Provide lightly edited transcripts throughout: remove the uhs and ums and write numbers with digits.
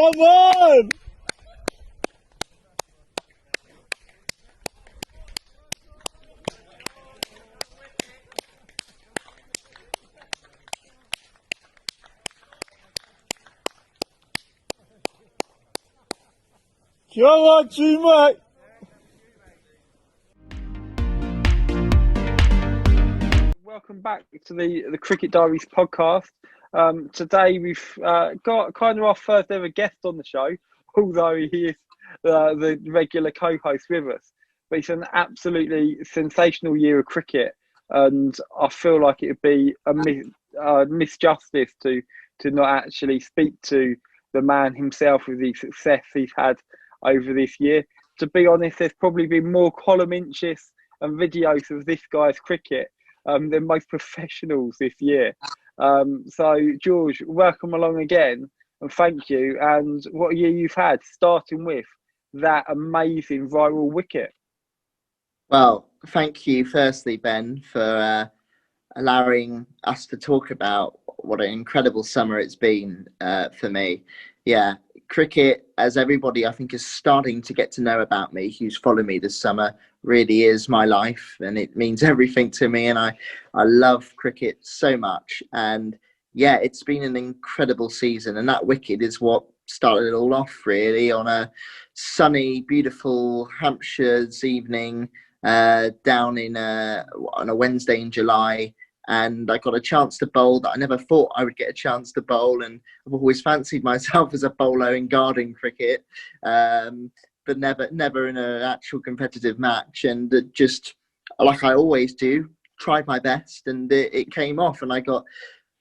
Come on! Come on, teammate! Welcome back to the Cricket Diaries podcast. Today we've got kind of our first ever guest on the show, although he is the regular co-host with us. But it's an absolutely sensational year of cricket, and I feel like it would be a misjustice to not actually speak to the man himself with the success he's had over this year. To be honest, there's probably been more column inches and videos of this guy's cricket than most professionals this year. So, George, welcome along again, and thank you. And what a year you've had, starting with that amazing viral wicket. Well, thank you, firstly, Ben, for allowing us to talk about what an incredible summer it's been for me. Yeah, cricket, as everybody I think is starting to get to know about me, who's followed me this summer, really is my life, and it means everything to me, and I love cricket so much. And yeah, it's been an incredible season, and that wicket is what started it all off, really, on a sunny, beautiful Hampshire's evening down on a Wednesday in July. And I got a chance to bowl that I never thought I would get a chance to bowl, and I've always fancied myself as a bowler in garden cricket, but never in an actual competitive match. And just like I always do, tried my best, and it came off, and I got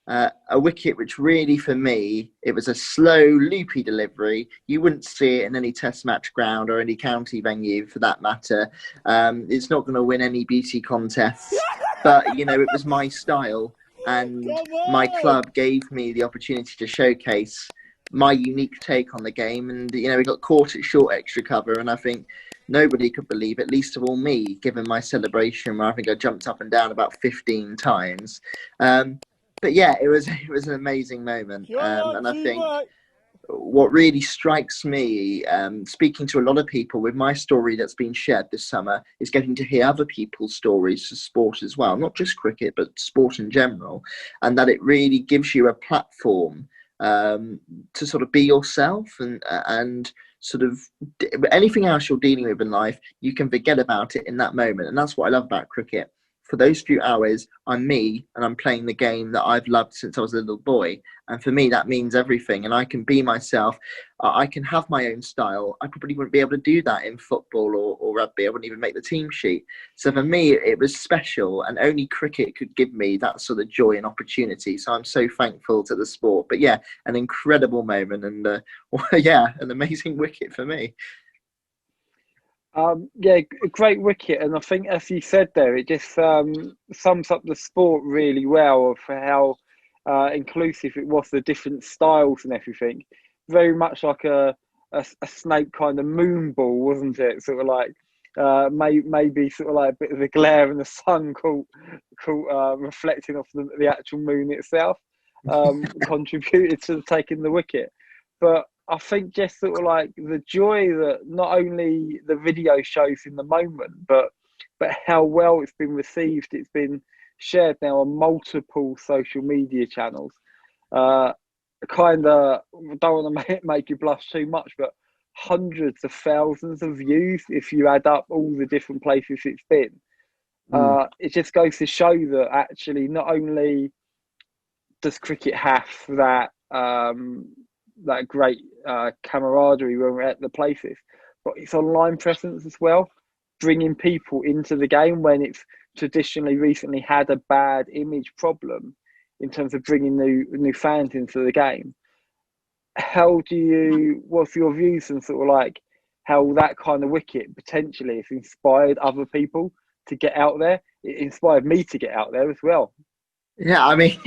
a wicket which really, for me, it was a slow, loopy delivery. You wouldn't see it in any test match ground or any county venue for that matter. It's not going to win any beauty contests, but, you know, it was my style, and my club gave me the opportunity to showcase my unique take on the game. And, you know, we got caught at short extra cover, and I think nobody could believe it, least of all me, given my celebration where I think I jumped up and down about 15 times. But yeah, it was an amazing moment, and I think what really strikes me, speaking to a lot of people with my story that's been shared this summer, is getting to hear other people's stories of sport as well, not just cricket, but sport in general, and that it really gives you a platform to sort of be yourself, and sort of anything else you're dealing with in life, you can forget about it in that moment. And that's what I love about cricket. For those few hours, I'm me, and I'm playing the game that I've loved since I was a little boy. And for me, that means everything. And I can be myself. I can have my own style. I probably wouldn't be able to do that in football or rugby. I wouldn't even make the team sheet. So for me, it was special, and only cricket could give me that sort of joy and opportunity. So I'm so thankful to the sport. But yeah, an incredible moment, and yeah, an amazing wicket for me. Yeah, a great wicket, and I think, as you said there, it just sums up the sport really well, of how inclusive it was, the different styles and everything. Very much like a snake kind of moon ball, wasn't it? Sort of like maybe sort of like a bit of the glare and the sun caught reflecting off the actual moon itself, contributed to taking the wicket. But I think just sort of like the joy that not only the video shows in the moment, but how well it's been received. It's been shared now on multiple social media channels. Kind of don't want to make you blush too much, but hundreds of thousands of views if you add up all the different places it's been. It just goes to show that actually not only does cricket have that great camaraderie when we're at the places, but its online presence as well, bringing people into the game when it's traditionally recently had a bad image problem in terms of bringing new fans into the game. What's your views on sort of like how that kind of wicket potentially has inspired other people to get out there? It inspired me to get out there as well. Yeah, I mean,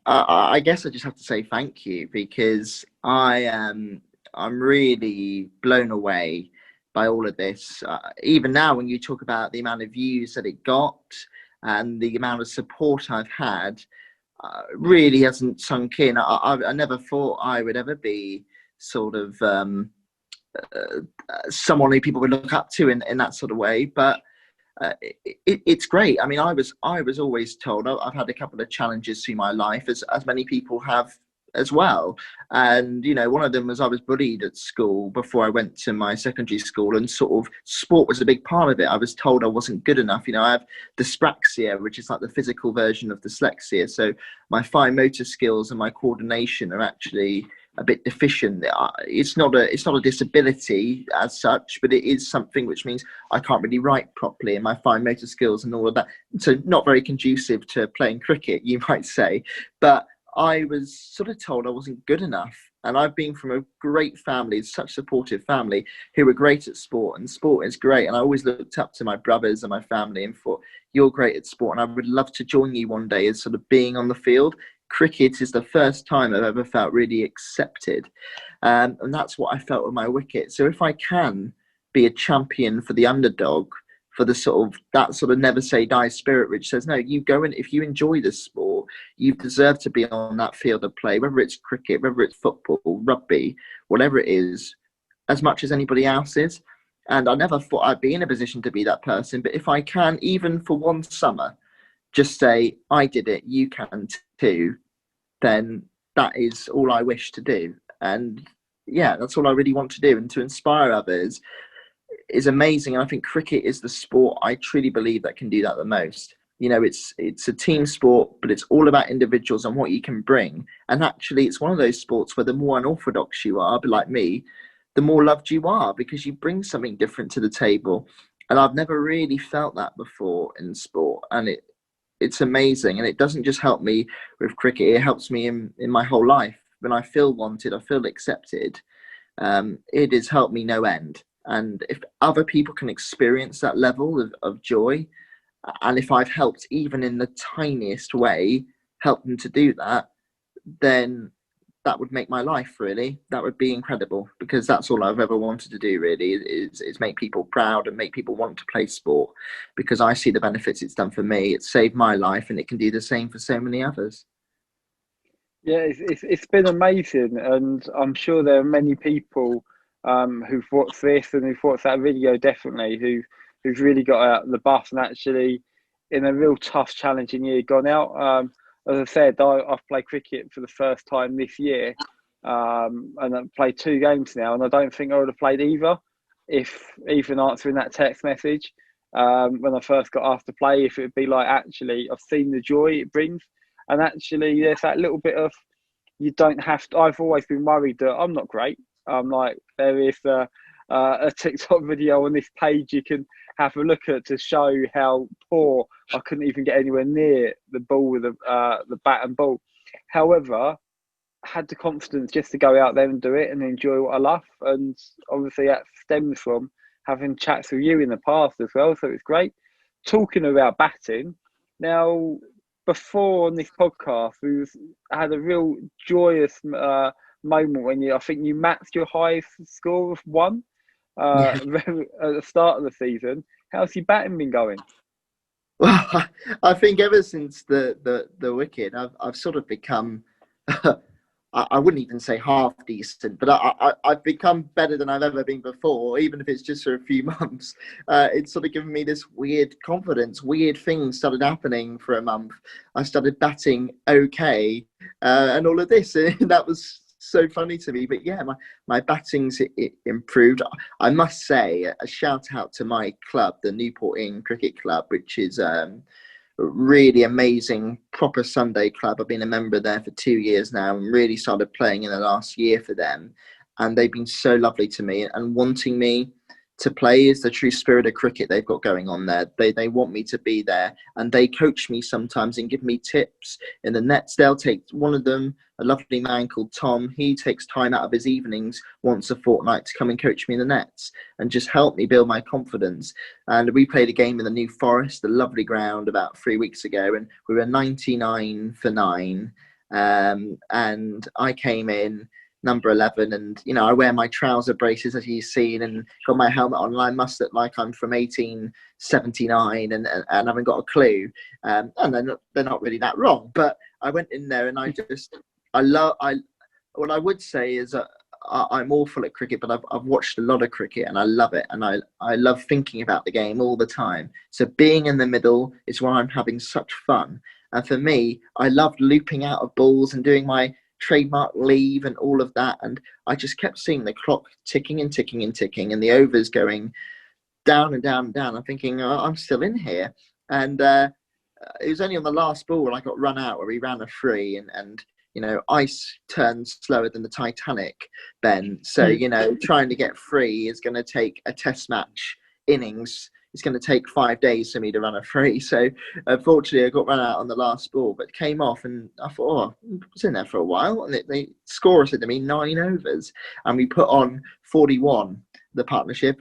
I guess I just have to say thank you, because I'm really blown away by all of this. Even now, when you talk about the amount of views that it got and the amount of support I've had, really hasn't sunk in. I never thought I would ever be sort of someone who people would look up to in that sort of way. But it's great. I mean, I was always told, I've had a couple of challenges through my life, as many people have as well. And one of them was I was bullied at school before I went to my secondary school, and sort of sport was a big part of it. I was told I wasn't good enough. I have dyspraxia, which is like the physical version of dyslexia. So my fine motor skills and my coordination are actually a bit deficient. It's not a disability as such, but it is something which means I can't really write properly, and my fine motor skills and all of that. So not very conducive to playing cricket, you might say. But I was sort of told I wasn't good enough. And I've been from a great family, such a supportive family, who were great at sport, and sport is great. And I always looked up to my brothers and my family and thought, you're great at sport, and I would love to join you one day as sort of being on the field. Cricket is the first time I've ever felt really accepted. And that's what I felt with my wicket. So if I can be a champion for the underdog, for the sort of never say die spirit, which says, no, you go, and if you enjoy this sport, you deserve to be on that field of play, whether it's cricket, whether it's football, rugby, whatever it is, as much as anybody else is. And I never thought I'd be in a position to be that person. But if I can, even for one summer, just say, I did it, you can too, then that is all I wish to do. And yeah, that's all I really want to do. And to inspire others is amazing. And I think cricket is the sport I truly believe that can do that the most. It's a team sport, but it's all about individuals and what you can bring. And actually, it's one of those sports where the more unorthodox you are, but like me, the more loved you are, because you bring something different to the table. And I've never really felt that before in sport. And it's amazing. And it doesn't just help me with cricket, it helps me in my whole life. When I feel wanted, I feel accepted, it has helped me no end. And if other people can experience that level of joy, and if I've helped even in the tiniest way, help them to do that, then that would make my life, really. That would be incredible, because that's all I've ever wanted to do, really, is make people proud and make people want to play sport, because I see the benefits it's done for me. It's saved my life, and it can do the same for so many others. Yeah, it's been amazing, and I'm sure there are many people who've watched this and who've watched that video, definitely, who've really got out the bus and actually, in a real tough, challenging year, gone out. As I said, I've played cricket for the first time this year, and I've played 2 games now, and I don't think I would have played either if even answering that text message when I first got asked to play, if it would be like, actually, I've seen the joy it brings. And actually, there's that little bit of, you don't have to. I've always been worried that I'm not great. Like, there is a TikTok video on this page you can have a look at to show how poor I couldn't even get anywhere near the ball with the bat and ball. However, I had the confidence just to go out there and do it and enjoy what I love. And obviously that stems from having chats with you in the past as well. So it's great. Talking about batting, now, before on this podcast, had a real joyous moment when I think you matched your highest score of 1 Yeah. at the start of the season. How's your batting been going? Well, I think ever since the wicket, I've sort of become I wouldn't even say half decent, but I've become better than I've ever been before, even if it's just for a few months. It's sort of given me this weird confidence. Weird things started happening for a month. I started batting okay, and all of this, and that was so funny to me. But yeah, my batting's it improved. I must say a shout out to my club, the Newport Inn Cricket Club, which is really amazing, proper Sunday club. I've been a member there for 2 years now, and really started playing in the last year for them. And they've been so lovely to me, and wanting me to play is the true spirit of cricket they've got going on there. They want me to be there, and they coach me sometimes and give me tips in the nets. They'll take one of them, a lovely man called Tom. He takes time out of his evenings once a fortnight to come and coach me in the nets and just help me build my confidence. And we played a game in the New Forest, a lovely ground, about 3 weeks ago, and we were 99 for 9. And I came in number 11, and I wear my trouser braces, as you've seen, and got my helmet on, and I must look like I'm from 1879 and haven't got a clue. And they're not really that wrong, but I went in there and what I would say is I'm awful at cricket, but I've watched a lot of cricket and I love it, and I love thinking about the game all the time. So being in the middle is where I'm having such fun. And for me, I loved looping out of balls and doing my trademark leave and all of that. And I just kept seeing the clock ticking and ticking and ticking, and the overs going down and down and down. I'm thinking, oh, I'm still in here. And it was only on the last ball when I got run out where he ran a free, and you know, ice turns slower than the Titanic, Ben. So, you know, trying to get free is going to take a test match innings. It's going to take 5 days for me to run a free. So, unfortunately, I got run out on the last ball, but came off, and I thought, oh, I was in there for a while. And the scorer said to me, 9 overs. And we put on 41, the partnership.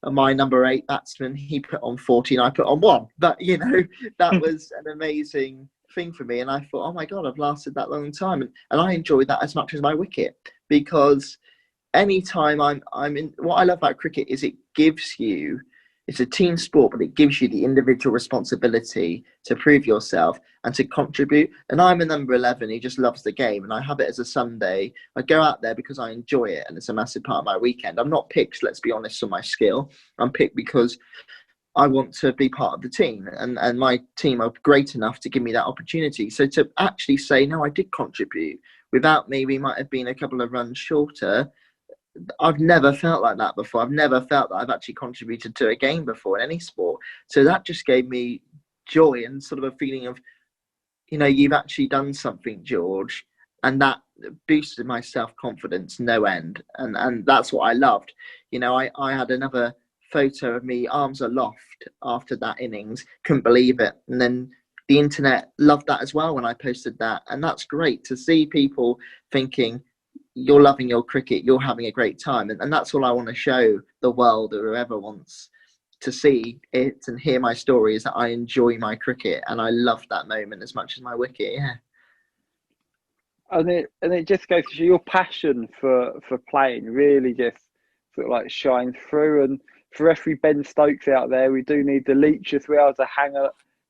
My number 8 batsman, he put on 40 and I put on 1. But, you know, that was an amazing thing for me. And I thought, oh my God, I've lasted that long time. And I enjoyed that as much as my wicket, because anytime I'm in, what I love about cricket is it gives you, it's a team sport, but it gives you the individual responsibility to prove yourself and to contribute. And I'm a number 11 who just loves the game, and I have it as a Sunday. I go out there because I enjoy it, and it's a massive part of my weekend. I'm not picked, let's be honest, for my skill. I'm picked because I want to be part of the team, and my team are great enough to give me that opportunity. So to actually say, no, I did contribute. Without me, we might have been a couple of runs shorter. I've never felt like that before. I've never felt that I've actually contributed to a game before in any sport. So that just gave me joy and sort of a feeling of, you know, you've actually done something, George. And that boosted my self-confidence no end. And that's what I loved. You know, I had another photo of me, arms aloft, after that innings. Couldn't believe it. And then the internet loved that as well when I posted that. And that's great to see people thinking, you're loving your cricket, you're having a great time. And that's all I want to show the world, or whoever wants to see it and hear my story, is that I enjoy my cricket and I love that moment as much as my wicket. Yeah. And it just goes to show your passion for playing really just sort of like shines through. And for every Ben Stokes out there, we do need the Leach as well to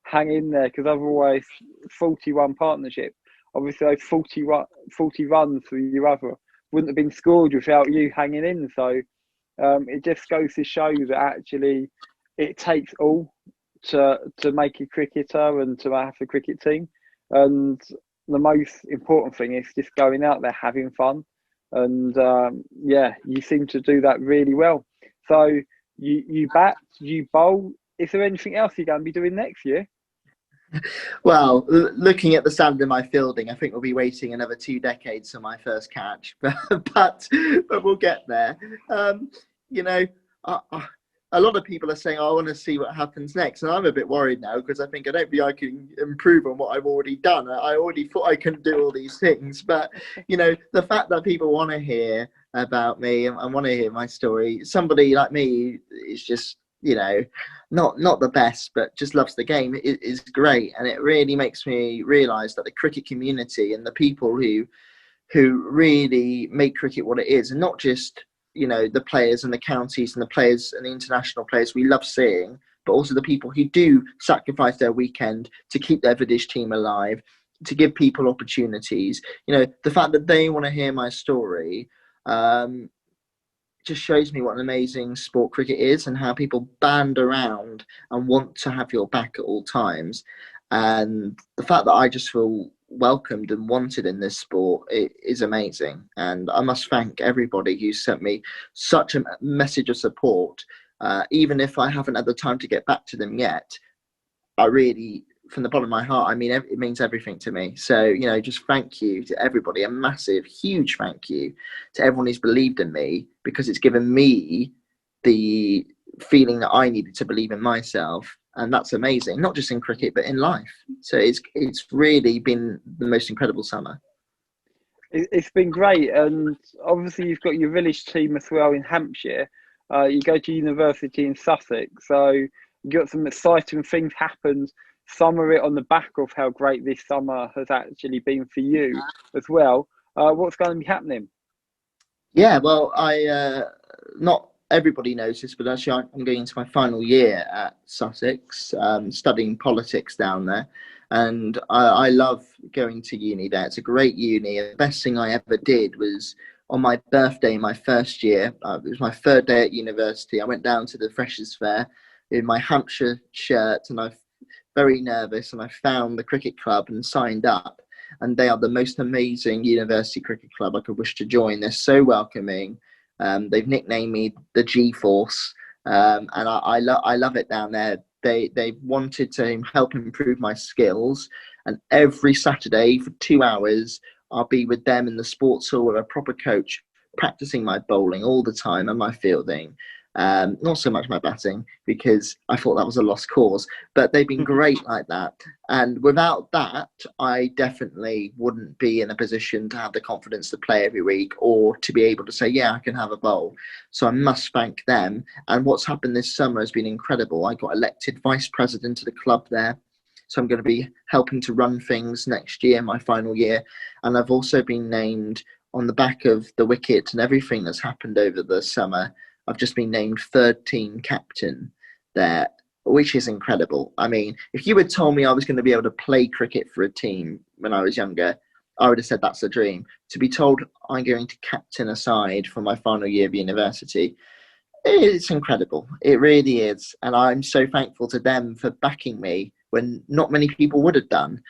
hang in there, because otherwise 41 partnership, obviously those 40 runs for your other wouldn't have been scored without you hanging in. So it just goes to show that actually it takes all to make a cricketer and to have a cricket team. And the most important thing is just going out there having fun. And yeah, you seem to do that really well. So you bat, you bowl. Is there anything else you're going to be doing next year? Well, looking at the standard of my fielding, I think we'll be waiting another 2 decades for my first catch, but we'll get there. You know, a lot of people are saying, oh, I want to see what happens next, and I'm a bit worried now, because I don't think I can improve on what I've already done. I already thought I couldn't do all these things, but you know, the fact that people want to hear about me and want to hear my story, somebody like me is just, you know, not the best, but just loves the game, is great. And it really makes me realise that the cricket community and the people who really make cricket what it is, and not just, you know, the players and the counties and the players and the international players we love seeing, but also the people who do sacrifice their weekend to keep their village team alive, to give people opportunities. You know, the fact that they want to hear my story, just shows me what an amazing sport cricket is, and how people band around and want to have your back at all times. And the fact that I just feel welcomed and wanted in this sport, it is amazing. And I must thank everybody who sent me such a message of support. Even if I haven't had the time to get back to them yet, I really, from the bottom of my heart, I mean, it means everything to me. So, you know, just thank you to everybody. A massive, huge thank you to everyone who's believed in me, because it's given me the feeling that I needed to believe in myself. And that's amazing, not just in cricket, but in life. So it's really been the most incredible summer. It's been great. And obviously you've got your village team as well in Hampshire. You go to university in Sussex. So you got some exciting things happened. Some of it on the back of how great this summer has actually been for you as well. What's going to be happening? Yeah, well, not everybody knows this, but actually I'm going into my final year at Sussex, studying politics down there. And I love going to uni there. It's a great uni. The best thing I ever did was on my birthday, my first year, it was my third day at university. I went down to the Freshers' Fair in my Hampshire shirt, and I was very nervous, and I found the cricket club and signed up. And they are the most amazing university cricket club I could wish to join. They're so welcoming. They've nicknamed me the G-Force, and I love it down there. They wanted to help improve my skills, and every Saturday for 2 hours I'll be with them in the sports hall with a proper coach, practicing my bowling all the time and my fielding. Not so much my batting, because I thought that was a lost cause, but they've been great like that. And without that, I definitely wouldn't be in a position to have the confidence to play every week, or to be able to say, yeah, I can have a bowl. So I must thank them. And what's happened this summer has been incredible. I got elected vice president of the club there. So I'm going to be helping to run things next year, my final year. And I've also been named, on the back of the wicket and everything that's happened over the summer, I've just been named third team captain there, which is incredible. I mean, if you had told me I was going to be able to play cricket for a team when I was younger, I would have said that's a dream. To be told I'm going to captain a side for my final year of university, it's incredible. It really is. And I'm so thankful to them for backing me when not many people would have done.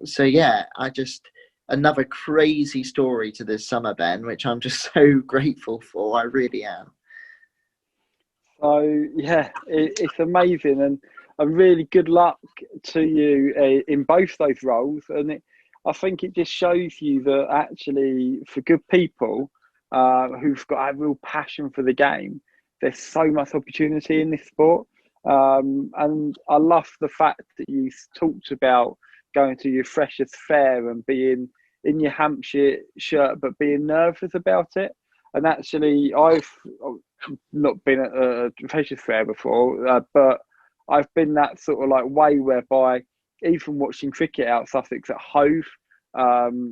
So yeah, another crazy story to this summer, Ben, which I'm just so grateful for. I really am. So yeah, it's amazing, and really good luck to you in both those roles. And I think it just shows you that actually, for good people who've got a real passion for the game, there's so much opportunity in this sport. And I love the fact that you talked about going to your freshers' fair and being in your Hampshire shirt, but being nervous about it. And actually, I've not been at a freshers' fair before, but I've been that sort of like way whereby even watching cricket out Sussex at Hove,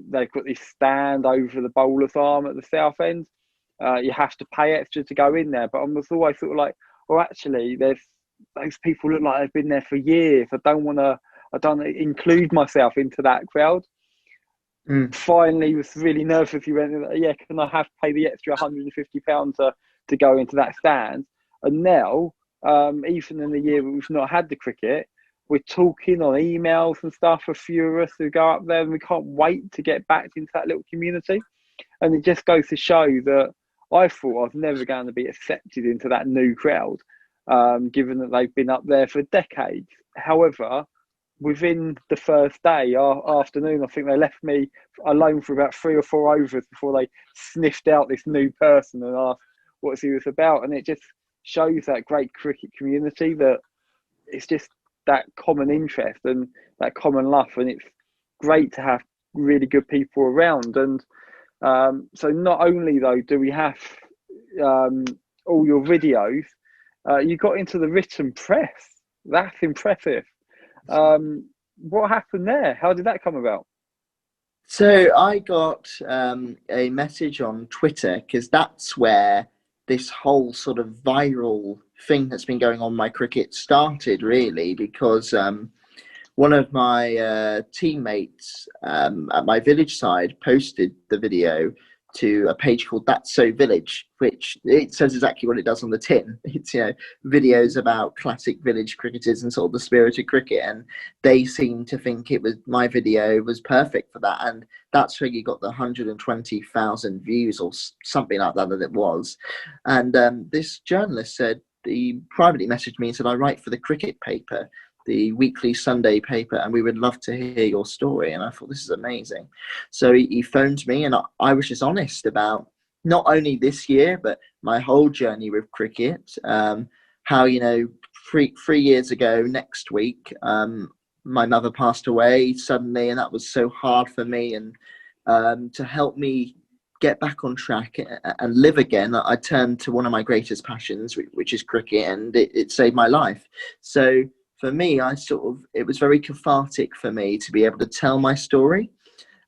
they've got this stand over the bowler's arm at the south end. You have to pay extra to go in there, but I was always sort of like, well, actually, there's those people look like they've been there for years. I don't want to include myself into that crowd. Finally, was really nervous. He went, yeah, can I have to pay the extra £150 to go into that stand? And now, even in the year we've not had the cricket, we're talking on emails and stuff, a few of us who go up there, and we can't wait to get back into that little community. And it just goes to show that I thought I was never going to be accepted into that new crowd, given that they've been up there for decades. However, within the first day, afternoon, I think they left me alone for about 3 or 4 overs before they sniffed out this new person and asked what he was about. And it just shows that great cricket community, that it's just that common interest and that common love. And it's great to have really good people around. And so not only, though, do we have all your videos, you got into the written press. That's impressive. What happened there? How did that come about? So I got a message on Twitter, because that's where this whole sort of viral thing that's been going on my cricket started, really, because one of my teammates at my village side posted the video to a page called That's So Village, which it says exactly what it does on the tin. It's, videos about classic village cricketers and sort of the spirit of cricket, and they seem to think my video was perfect for that, and that's where you got the 120,000 views or something like that it was. And this journalist said, he privately messaged me and said, I write for the cricket paper, the weekly Sunday paper, and we would love to hear your story. And I thought, this is amazing. So he phoned me, and I was just honest about not only this year, but my whole journey with cricket. How, 3 years ago next week, my mother passed away suddenly, and that was so hard for me. And to help me get back on track and live again, I turned to one of my greatest passions, which is cricket, and it saved my life. So for me, it was very cathartic for me to be able to tell my story,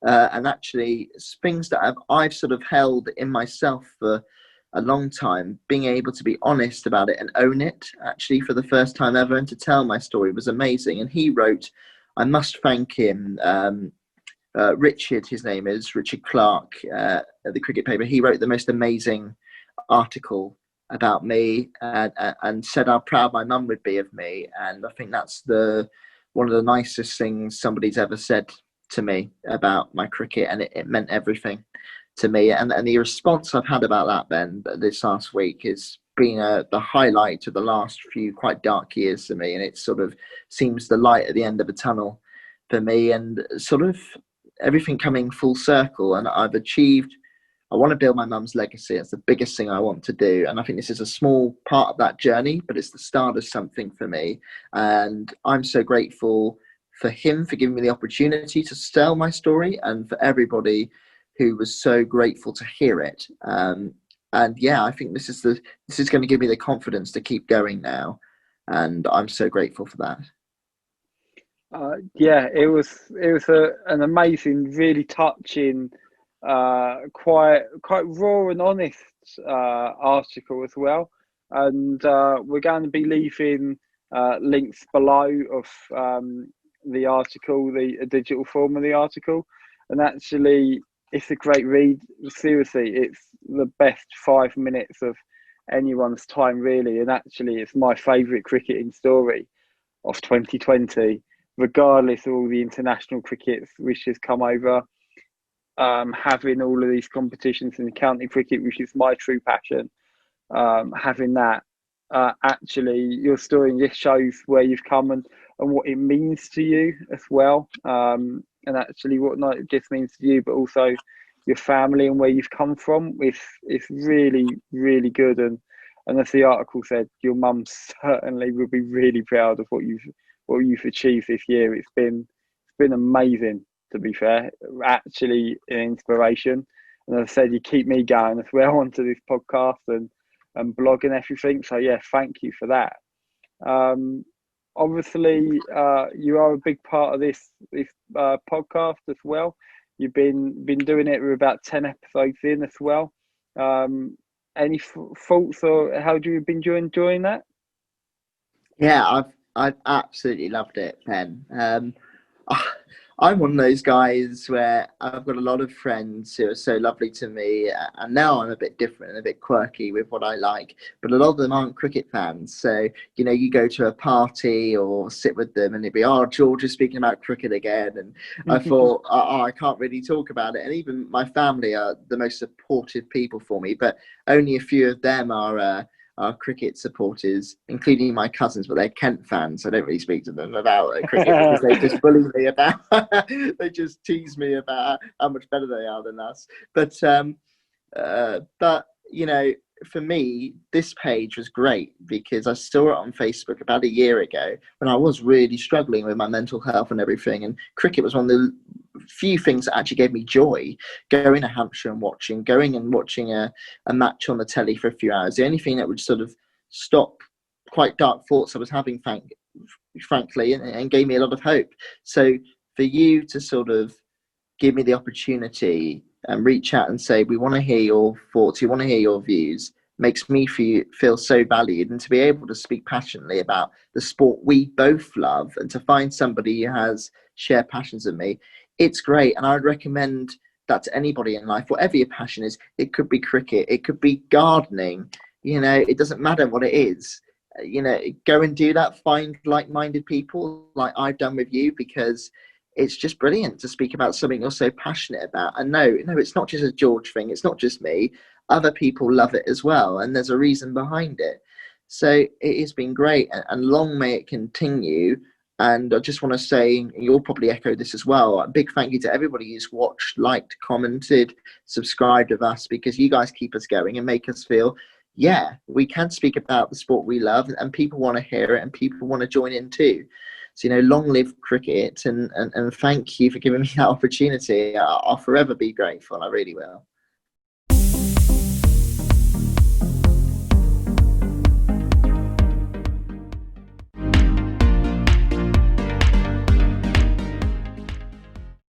and actually things that I've sort of held in myself for a long time, being able to be honest about it and own it, actually, for the first time ever, and to tell my story was amazing. And he wrote, I must thank him, Richard, his name is Richard Clark, at the cricket paper. He wrote the most amazing article about me, and said how proud my mum would be of me. And I think that's one of the nicest things somebody's ever said to me about my cricket, and it meant everything to me. And the response I've had about that, Ben, this last week has been the highlight of the last few quite dark years for me, and it sort of seems the light at the end of the tunnel for me, and sort of everything coming full circle. And I want to build my mum's legacy. It's the biggest thing I want to do. And I think this is a small part of that journey, but it's the start of something for me. And I'm so grateful for him for giving me the opportunity to tell my story, and for everybody who was so grateful to hear it. And yeah, I think this is going to give me the confidence to keep going now. And I'm so grateful for that. Yeah, it was an amazing, really touching, quite raw and honest article as well. And we're going to be leaving links below of the article, the digital form of the article. And actually, it's a great read. Seriously, it's the best 5 minutes of anyone's time, really. And actually, it's my favourite cricketing story of 2020, regardless of all the international crickets which has come over. Having all of these competitions in the county cricket, which is my true passion, having that, actually, your story just shows where you've come and what it means to you as well. And actually, what not just means to you, but also your family and where you've come from. It's really, really good. And as the article said, your mum certainly will be really proud of what you've achieved this year. It's been amazing, to be fair. Actually, an inspiration. And as I said, you keep me going as well onto this podcast and blog and everything. So yeah, thank you for that. Obviously, you are a big part of this podcast as well. You've been doing it. We're about 10 episodes in as well. Any thoughts, or how do you been enjoying that? Yeah, I've absolutely loved it, Ben. I'm one of those guys where I've got a lot of friends who are so lovely to me, and now I'm a bit different and a bit quirky with what I like, but a lot of them aren't cricket fans. So, you go to a party or sit with them and it'd be, oh, George is speaking about cricket again. And I thought, oh, I can't really talk about it. And even my family are the most supportive people for me, but only a few of them are cricket supporters, including my cousins, but they're Kent fans. So I don't really speak to them about cricket because they just bully me about, they just tease me about how much better they are than us. But for me, this page was great because I saw it on Facebook about a year ago when I was really struggling with my mental health and everything. And cricket was one of the few things that actually gave me joy. Going to Hampshire and watching a match on the telly for a few hours, the only thing that would sort of stop quite dark thoughts I was having, frankly, and gave me a lot of hope. So for you to sort of give me the opportunity and reach out and say, we want to hear your thoughts, we want to hear your views, makes me feel so valued. And to be able to speak passionately about the sport we both love, and to find somebody who has shared passions with me, it's great. And I'd recommend that to anybody in life, whatever your passion is. It could be cricket, it could be gardening, it doesn't matter what it is. Go and do that. Find like-minded people like I've done with you, because it's just brilliant to speak about something you're so passionate about. And no, it's not just a George thing. It's not just me. Other people love it as well. And there's a reason behind it. So it has been great, and long may it continue. And I just want to say, and you'll probably echo this as well, a big thank you to everybody who's watched, liked, commented, subscribed with us, because you guys keep us going and make us feel, yeah, we can speak about the sport we love, and people want to hear it and people want to join in too. So, long live cricket, and thank you for giving me that opportunity. I'll forever be grateful. I really will.